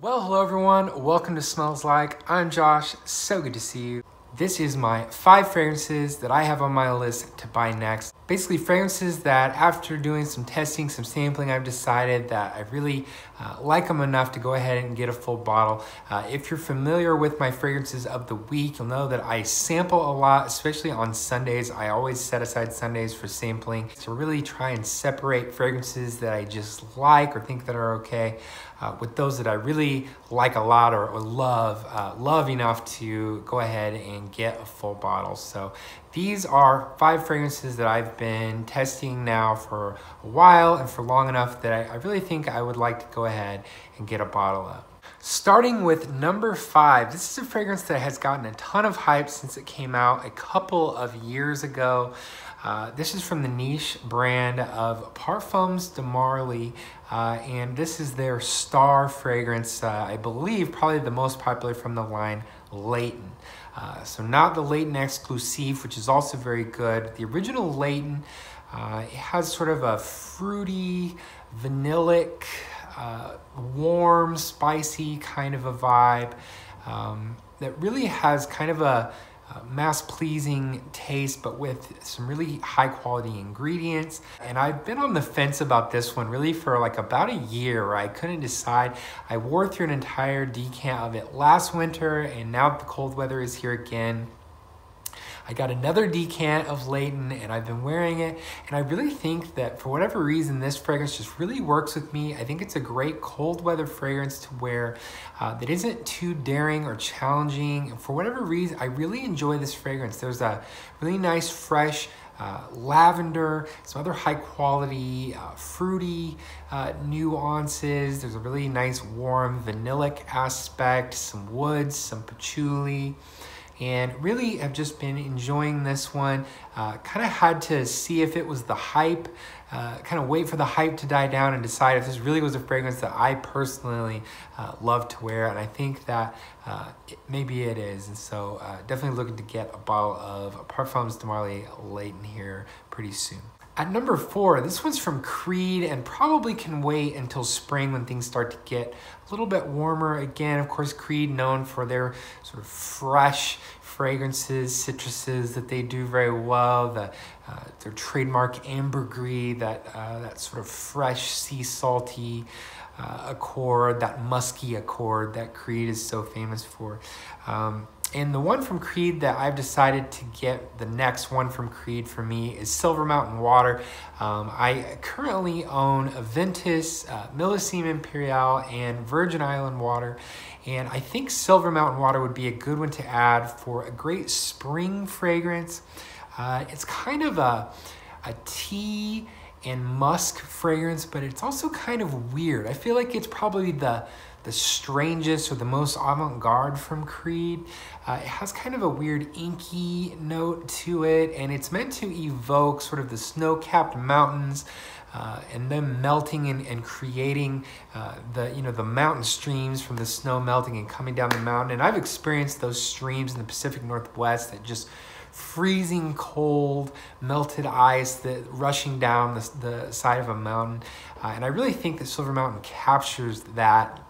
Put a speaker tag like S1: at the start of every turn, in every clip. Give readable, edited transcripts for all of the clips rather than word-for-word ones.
S1: Well, hello everyone. Welcome to Smells Like. I'm Josh. So good to see you. This is my 5 fragrances that I have on my list to buy next. Basically fragrances that after doing some testing, some sampling, I've decided that I really like them enough to go ahead and get a full bottle. If you're familiar with my fragrances of the week, you'll know that I sample a lot, especially on Sundays. I always set aside Sundays for sampling to really try and separate fragrances that I just like or think that are okay with those that I really like a lot or love enough to go ahead and get a full bottle. So these are 5 fragrances that I've been testing now for a while and for long enough that I really think I would like to go ahead and get a bottle of. Starting with number 5, this is a fragrance that has gotten a ton of hype since it came out a couple of years ago. This is from the niche brand of Parfums de Marly, and this is their star fragrance, I believe probably the most popular from the line, Layton. So not the Layton Exclusive, which is also very good. The original Layton, it has sort of a fruity, vanillic, warm, spicy kind of a vibe that really has kind of a mass-pleasing taste, but with some really high-quality ingredients. And I've been on the fence about this one really for like about a year where I couldn't decide. I wore through an entire decant of it last winter, and now that the cold weather is here again, I got another decant of Layton and I've been wearing it, and I really think that for whatever reason this fragrance just really works with me. I think it's a great cold weather fragrance to wear that isn't too daring or challenging. And for whatever reason, I really enjoy this fragrance. There's a really nice fresh lavender, some other high quality fruity nuances. There's a really nice warm vanillic aspect, some woods, some patchouli. And really have just been enjoying this one. Kind of had to see if it was the hype, kind of wait for the hype to die down and decide if this really was a fragrance that I personally love to wear. And I think that maybe it is. And so definitely looking to get a bottle of Parfums de Marly Layton here pretty soon. At number 4, this one's from Creed and probably can wait until spring when things start to get a little bit warmer. Again, of course, Creed known for their sort of fresh fragrances, citruses that they do very well. Their trademark ambergris, that sort of fresh, sea salty accord, that musky accord that Creed is so famous for. And the one from Creed that I've decided to get, the next one from Creed for me, is Silver Mountain Water. I currently own Aventus, Millésime Imperial, and Virgin Island Water. And I think Silver Mountain Water would be a good one to add for a great spring fragrance. It's kind of a tea and musk fragrance, but it's also kind of weird. I feel like it's probably the strangest or the most avant-garde from Creed. It has kind of a weird inky note to it, and it's meant to evoke sort of the snow-capped mountains and them melting and creating the mountain streams from the snow melting and coming down the mountain. And I've experienced those streams in the Pacific Northwest that just freezing cold, melted ice that rushing down the side of a mountain. And I really think that Silver Mountain captures that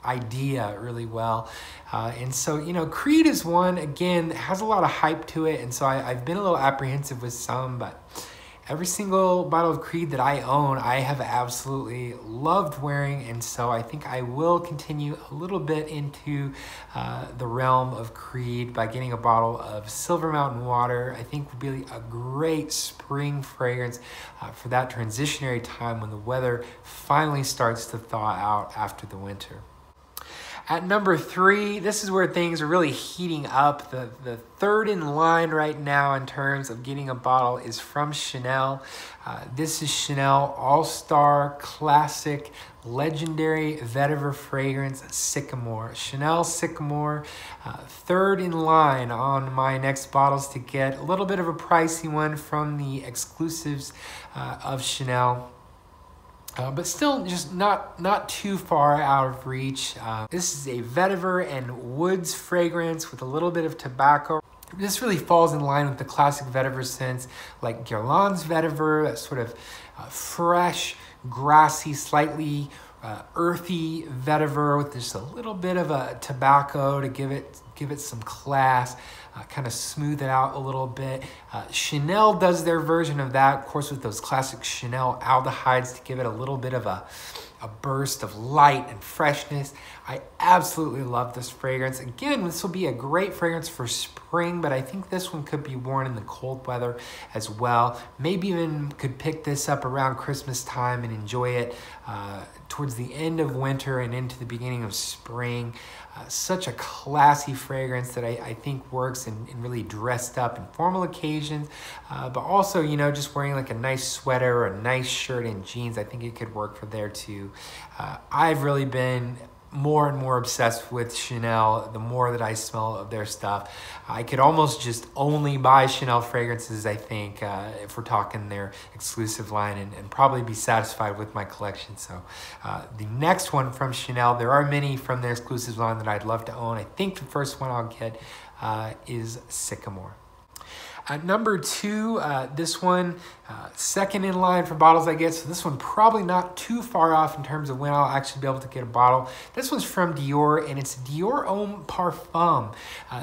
S1: idea really well. And so, Creed is one, again, that has a lot of hype to it. And so I've been a little apprehensive with some, but every single bottle of Creed that I own, I have absolutely loved wearing, and so I think I will continue a little bit into the realm of Creed by getting a bottle of Silver Mountain Water. I think would be a great spring fragrance for that transitionary time when the weather finally starts to thaw out after the winter. At number 3, this is where things are really heating up. The third in line right now in terms of getting a bottle is from Chanel. This is Chanel All-Star Classic Legendary Vetiver Fragrance Sycamore. Chanel Sycamore, third in line on my next bottles to get. A little bit of a pricey one from the exclusives of Chanel. But still just not too far out of reach. This is a vetiver and woods fragrance with a little bit of tobacco. This really falls in line with the classic vetiver scents like Guerlain's vetiver, that sort of fresh, grassy, slightly earthy vetiver with just a little bit of a tobacco to give it some class, kind of smooth it out a little bit. Chanel does their version of that, of course, with those classic Chanel aldehydes to give it a little bit of a burst of light and freshness. I absolutely love this fragrance. Again, this will be a great fragrance for spring, but I think this one could be worn in the cold weather as well. Maybe even could pick this up around Christmas time and enjoy it towards the end of winter and into the beginning of spring. Such a classy fragrance that I think works in really dressed up and formal occasions, but also, you know, just wearing like a nice sweater or a nice shirt and jeans. I think it could work for there too. I've really been more and more obsessed with Chanel the more that I smell of their stuff. I could almost just only buy Chanel fragrances, I think, if we're talking their exclusive line, and probably be satisfied with my collection. So the next one from Chanel, there are many from their exclusive line that I'd love to own. I think the first one I'll get is Sycamore. At number 2, this one, second in line for bottles I get. So this one probably not too far off in terms of when I'll actually be able to get a bottle. This one's from Dior, and it's Dior Homme Parfum.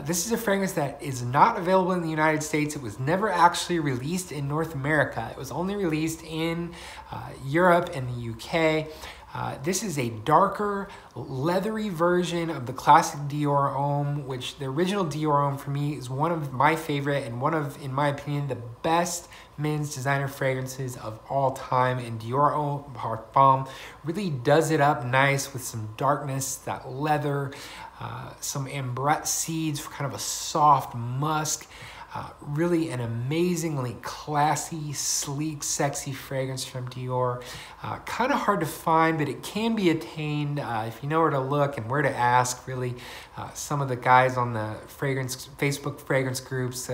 S1: This is a fragrance that is not available in the United States. It was never actually released in North America. It was only released in Europe and the UK. This is a darker, leathery version of the classic Dior Homme, which the original Dior Homme for me is one of my favorite and one of, in my opinion, the best men's designer fragrances of all time. And Dior Homme Parfum really does it up nice with some darkness, that leather, some ambrette seeds for kind of a soft musk. Really an amazingly classy, sleek, sexy fragrance from Dior. Kind of hard to find, but it can be attained if you know where to look and where to ask. Really, some of the guys on the Facebook fragrance groups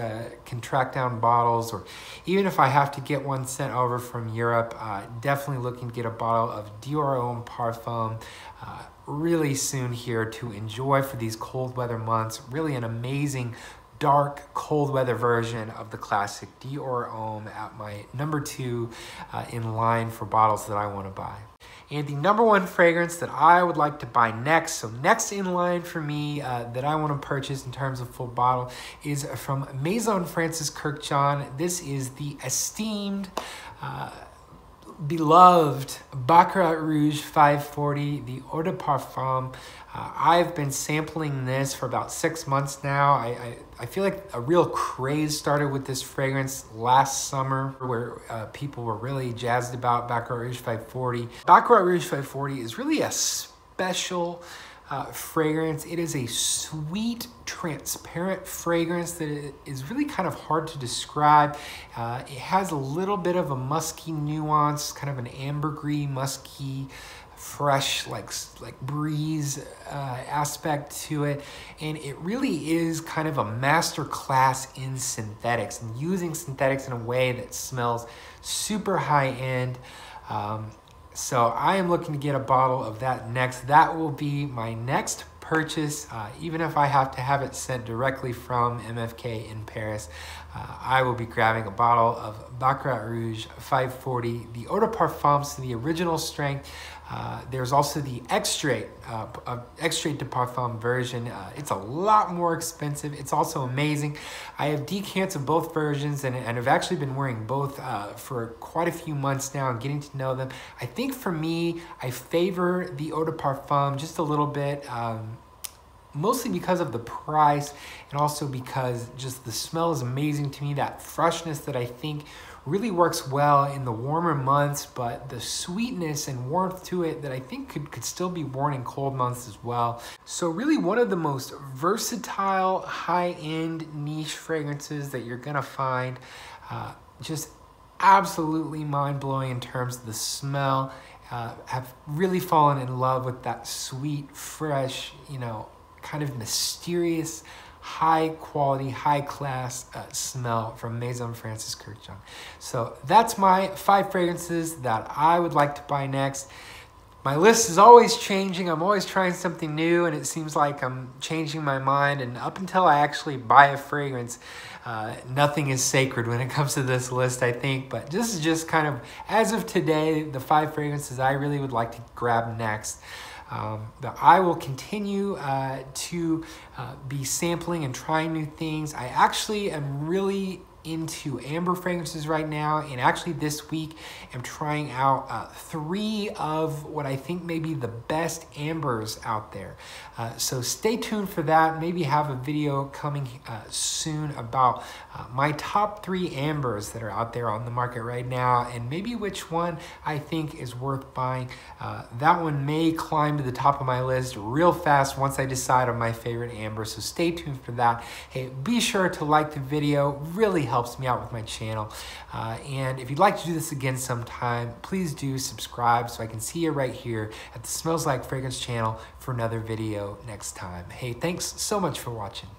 S1: can track down bottles, or even if I have to get one sent over from Europe, definitely looking to get a bottle of Dior Homme Parfum really soon here to enjoy for these cold weather months. Really an amazing dark, cold weather version of the classic Dior Homme at my number 2 in line for bottles that I want to buy. And the number 1 fragrance that I would like to buy next, so next in line for me that I want to purchase in terms of full bottle, is from Maison Francis Kurkdjian. This is the esteemed, beloved Baccarat Rouge 540, the Eau de Parfum. I've been sampling this for about 6 months now. I feel like a real craze started with this fragrance last summer, where people were really jazzed about Baccarat Rouge 540. Baccarat Rouge 540 is really a special fragrance. It is a sweet, transparent fragrance that is really kind of hard to describe. It has a little bit of a musky nuance, kind of an ambergris, musky, fresh, like breeze aspect to it. And it really is kind of a master class in synthetics and using synthetics in a way that smells super high end. So I am looking to get a bottle of that next. That will be my next purchase, even if I have to have it sent directly from MFK in Paris. I will be grabbing a bottle of Baccarat Rouge 540, the Eau de Parfum, so the original strength. There's also the Extrait de Parfum version. It's a lot more expensive. It's also amazing. I have decants of both versions, and I've actually been wearing both for quite a few months now and getting to know them. I think for me, I favor the Eau de Parfum just a little bit, mostly because of the price and also because just the smell is amazing to me. That freshness that I think really works well in the warmer months, but the sweetness and warmth to it that I think could still be worn in cold months as well. So really one of the most versatile, high-end niche fragrances that you're gonna find. Just absolutely mind-blowing in terms of the smell. Have really fallen in love with that sweet, fresh, kind of mysterious, high quality, high class smell from Maison Francis Kurkdjian. So that's my 5 fragrances that I would like to buy next. My list is always changing. I'm always trying something new, and it seems like I'm changing my mind. And up until I actually buy a fragrance, nothing is sacred when it comes to this list, I think. But this is just kind of, as of today, the 5 fragrances I really would like to grab next. But I will continue to be sampling and trying new things. I actually am really into amber fragrances right now, and actually this week I'm trying out 3 of what I think may be the best ambers out there. So stay tuned for that. Maybe have a video coming soon about my top 3 ambers that are out there on the market right now, and maybe which one I think is worth buying. That one may climb to the top of my list real fast once I decide on my favorite amber, so stay tuned for that. Hey, be sure to like the video, really helps me out with my channel. And if you'd like to do this again sometime, please do subscribe so I can see you right here at the Smells Like Fragrance channel for another video next time. Hey, thanks so much for watching.